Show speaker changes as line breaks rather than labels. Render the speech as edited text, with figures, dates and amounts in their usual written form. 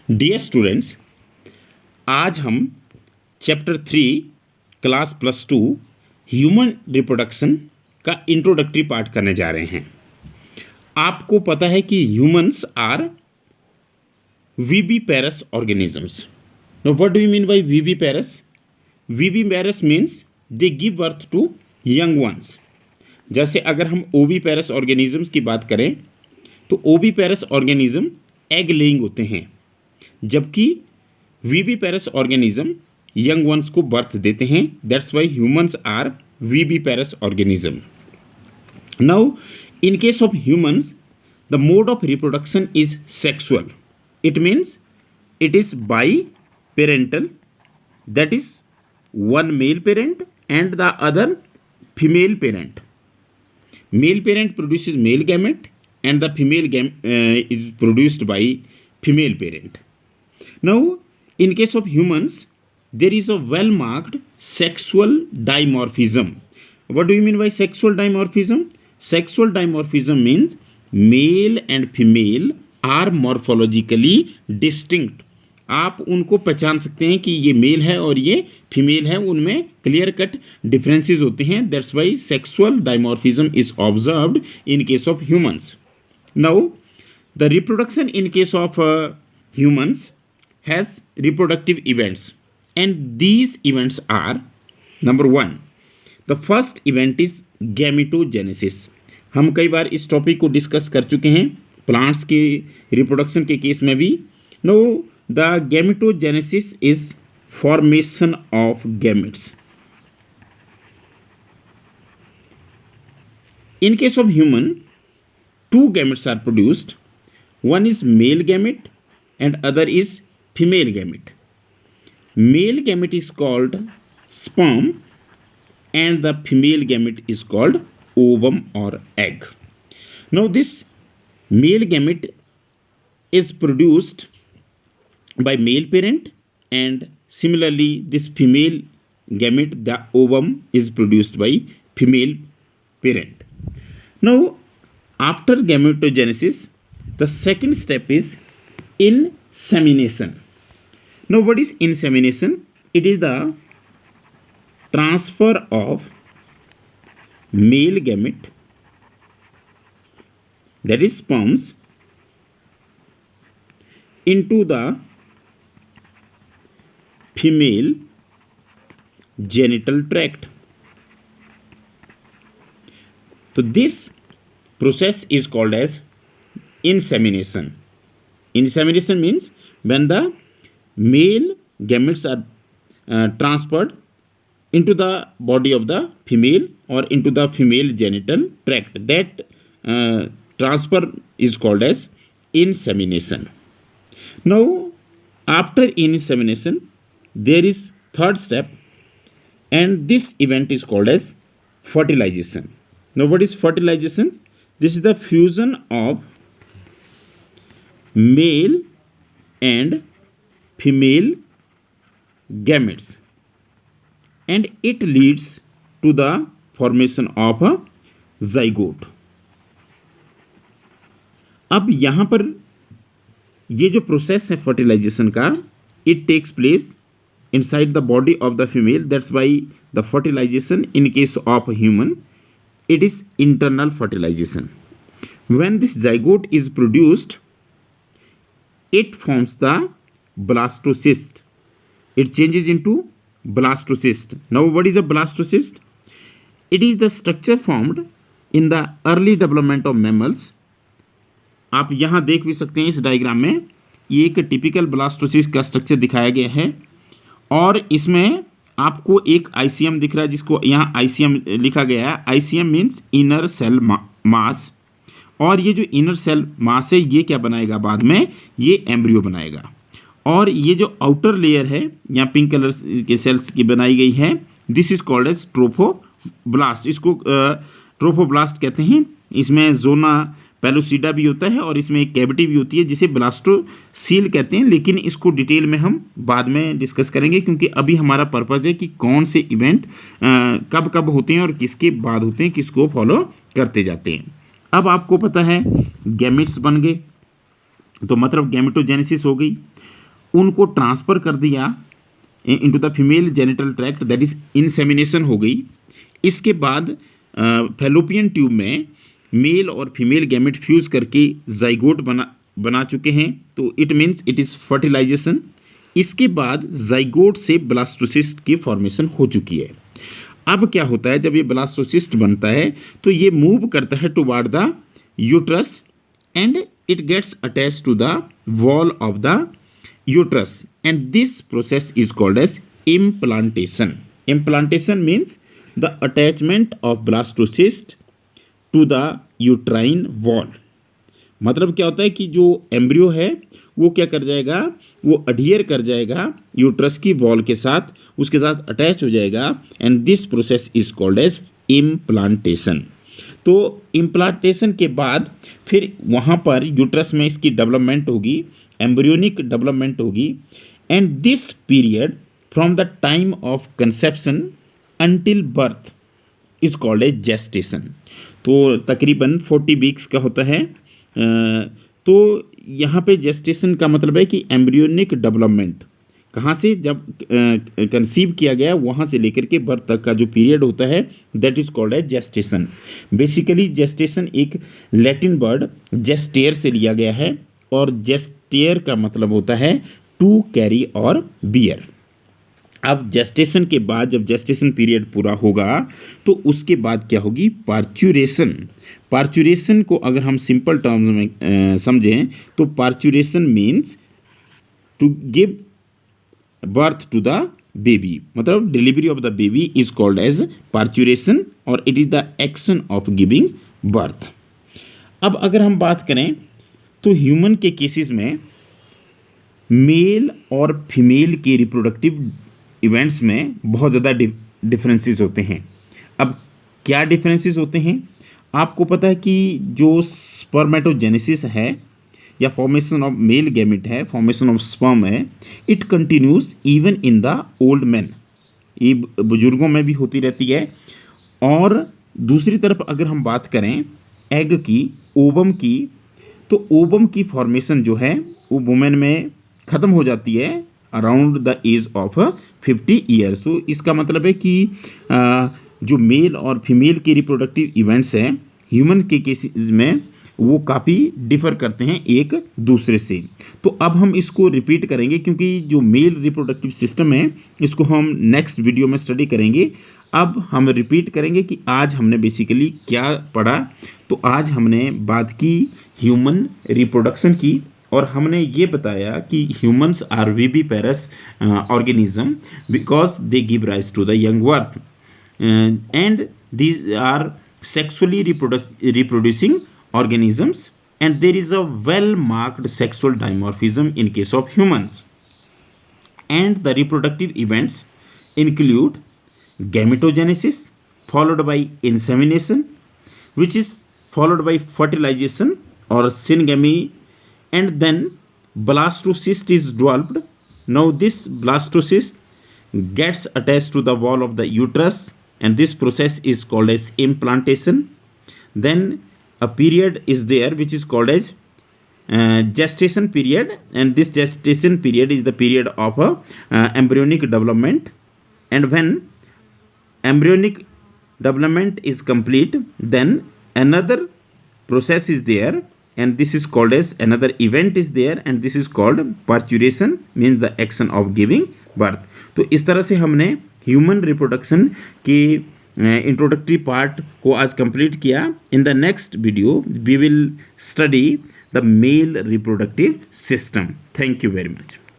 Dear students, आज हम chapter 3 class +2 human reproduction का इंट्रोडक्टरी पार्ट करने जा रहे हैं। आपको पता है कि humans are viviparous organisms. Now what do you mean by viviparous? Viviparous means they give birth to young ones. जैसे अगर हम ओविपेरस ऑर्गेनिजम्स की बात करें तो ओविपेरस ऑर्गेनिज्म एग लेइंग होते हैं, जबकि विविपेरस ऑर्गेनिज्म यंग वंस को बर्थ देते हैं। That's why humans are viviparous organism. Now in case of humans the mode of reproduction is sexual. It means it is biparental, that is one male parent and the other female parent. Male parent produces male gamete and the female is produced by female parent. Now in case of humans there is a well marked sexual dimorphism. What do you mean by sexual dimorphism? Sexual dimorphism means male and female are morphologically distinct. आप उनको पहचान सकते हैं कि ये mail है और ये फीमेल है, उनमें क्लियर कट डिफरेंसेस होते हैं. That's why sexual dimorphism is observed in case of humans. Now the reproduction in case of humans has reproductive events and these events are number 1. The first event is gametogenesis. हम कई बार इस topic को discuss कर चुके हैं plants के reproduction के case में भी. No the gametogenesis is formation of gametes. In case of human, two gametes are produced. One is male gamete and other is female gamete. Male gamete is called sperm and the female gamete is called ovum or egg. Now this male gamete is produced by male parent and similarly this female gamete, the ovum, is produced by female parent. Now after gametogenesis the second step is insemination. Now what is insemination? It is the transfer of male gamete, that is sperms, into the female genital tract. So this process is called as insemination. Insemination means when the male gametes are transferred into the body of the female or into the female genital tract. That transfer is called as insemination. Now after insemination there is third step and this event is called as fertilization. Now what is fertilization? This is the fusion of male and female gametes and it leads to the formation of a zygote. अब यहाँ पर ये जो process है fertilisation का, it takes place inside the body of the female. That's why the fertilization in case of a human, it is internal fertilization. When this zygote is produced, it forms the blastocyst. It changes into blastocyst. Now what is a blastocyst? It is the structure formed in the early development of mammals. आप यहाँ देख भी सकते हैं इस diagram में, ये एक टिपिकल ब्लास्टोसिस्ट का स्ट्रक्चर दिखाया गया है और इसमें आपको एक आईसीएम दिख रहा है जिसको यहाँ आईसीएम लिखा गया है. ICM means inner cell mass, और ये जो इनर सेल मास है ये क्या बनाएगा बाद में? ये एम्ब्रियो बनाएगा. और ये जो आउटर लेयर है यहाँ पिंक कलर के सेल्स की बनाई गई है, this is called as trophoblast. इसको ट्रोफोब्लास्ट कहते हैं. इसमें जोना पेलोसिडा भी होता है और इसमें एक कैविटी भी होती है जिसे ब्लास्टोसील कहते हैं, लेकिन इसको डिटेल में हम बाद में डिस्कस करेंगे क्योंकि अभी हमारा पर्पज़ है कि कौन से इवेंट कब कब होते हैं और किसके बाद होते हैं, किसको फॉलो करते जाते हैं. अब आपको पता है गैमेट्स बन गए तो मतलब गैमेटोजेनेसिस हो गई. उनको ट्रांसफ़र कर दिया into the female genital tract, that is insemination हो गई। इसके बाद फैलोपियन ट्यूब में मेल और फीमेल गैमेट फ्यूज़ करके जाइगोट बना चुके हैं, तो it means it is fertilisation. इसके बाद जाइगोट से ब्लास्टोसिस्ट की फॉर्मेशन हो चुकी है। अब क्या होता है, जब ये ब्लास्टोसिस्ट बनता है तो ये मूव करता है toward the uterus and it gets attached to the wall of the uterus and this process is called as implantation. Implantation means the attachment of blastocyst to the uterine wall. मतलब क्या होता है कि जो embryo है वो क्या कर जाएगा, वो अडियर कर जाएगा यूट्रस की वॉल के साथ, उसके साथ अटैच हो जाएगा and this process is called as implantation. तो इम्प्लांटेशन के बाद फिर वहाँ पर यूट्रस में इसकी डेवलपमेंट होगी, एम्ब्रियोनिक डेवलपमेंट होगी and this period from the time of conception until birth is called as gestation. तो तकरीबन 40 वीक्स का होता है। तो यहाँ पे जेस्टेशन का मतलब है कि एम्ब्रियोनिक डेवलपमेंट कहाँ से, जब कंसीव किया गया वहाँ से लेकर के बर्थ तक का जो पीरियड होता है that is called as gestation. Basically gestation एक लैटिन वर्ड जेस्टेयर से लिया गया है और जेस्टेयर का मतलब होता है टू कैरी और बियर। अब जेस्टेशन के बाद जब जेस्टेशन पीरियड पूरा होगा तो उसके बाद क्या होगी, पार्चुरेशन। पार्चुरेशन को अगर हम सिंपल टर्म्स में समझें तो parturition means to give birth to the baby, मतलब delivery of the baby is called as parturition और it is the action of giving birth. अब अगर हम बात करें तो ह्यूमन के केसेस में मेल और फीमेल के रिप्रोडक्टिव इवेंट्स में बहुत ज़्यादा डिफरेंसेस होते हैं। अब क्या डिफरेंसेस होते हैं, आपको पता है कि जो स्पर्मेटोजेनेसिस है या फॉर्मेशन ऑफ मेल गैमेट है, फॉर्मेशन ऑफ स्पर्म है, it continues even in the old man, ये बुजुर्गों में भी होती रहती है। और दूसरी तरफ अगर हम बात करें एग की, ओवम की, तो ओवम की फॉर्मेशन जो है वो वुमेन में ख़त्म हो जाती है around the age of 50 years. तो इसका मतलब है कि जो मेल और फीमेल के रिप्रोडक्टिव इवेंट्स हैं ह्यूमन के केसेस में वो काफ़ी डिफ़र करते हैं एक दूसरे से। तो अब हम इसको रिपीट करेंगे क्योंकि जो मेल रिप्रोडक्टिव सिस्टम है इसको हम नेक्स्ट वीडियो में स्टडी करेंगे। अब हम रिपीट करेंगे कि आज हमने बेसिकली क्या पढ़ा। तो आज हमने बात की ह्यूमन रिप्रोडक्शन की और हमने ये बताया कि humans are viviparous organism because they give rise to the young birth and these are sexually reproducing organisms and there is a well marked sexual dimorphism in case of humans and the reproductive events include gametogenesis followed by insemination which is followed by fertilization or syngamy and then blastocyst is developed. Now this blastocyst gets attached to the wall of the uterus and this process is called as implantation. Then a period is there which is called as gestation period and this gestation period is the period of embryonic development and when embryonic development is complete then another process is there and this is called as another event is there and this is called parturition means the action of giving birth. तो इस तरह से हमने human reproduction के introductory part को आज complete किया। In the next video we will study the male reproductive system. Thank you very much.